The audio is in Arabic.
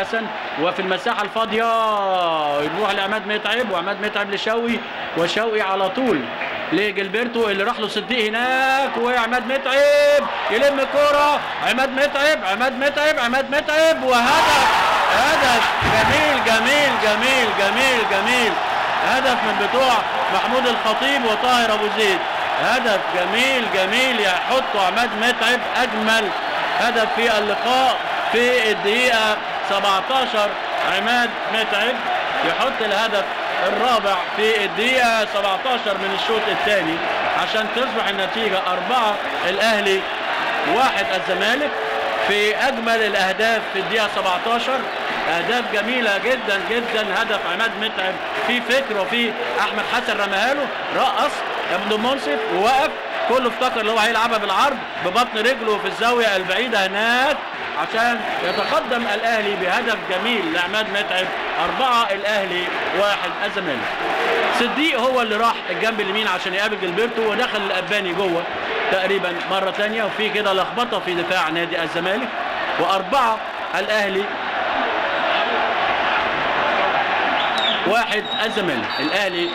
حسن وفي المساحه الفاضيه يروح لعماد متعب، وعماد متعب لشوقي، وشوقي على طول لجilberto اللي راح له صديق هناك، وعماد متعب يلم الكوره، عماد متعب وهدف. هدف جميل جميل جميل جميل جميل، هدف من بتوع محمود الخطيب وطاهر ابو زيد، هدف جميل جميل يحطه عماد متعب، اجمل هدف في اللقاء في الدقيقه 17. عماد متعب يحط الهدف الرابع في الدقيقة 17 من الشوط الثاني عشان تصبح النتيجة 4 الأهلي 1 الزمالك في أجمل الأهداف في الدقيقة 17. أهداف جميلة جدا جدا، هدف عماد متعب في فكر، وفي أحمد حسن رماها رقص ابن منصف ووقف، كله افتكر اللي هو هيلعبها بالعرض ببطن رجله في الزاوية البعيدة هناك عشان يتقدم الأهلي بهدف جميل لعماد متعب. 4 الأهلي 1 الزمالك. صديق هو اللي راح الجنب اليمين عشان يقابل جilberto ودخل الأباني جوه تقريبا مرة ثانية، وفي كده لخبطة في دفاع نادي الزمالك. و4 الأهلي 1 الزمالك. الأهلي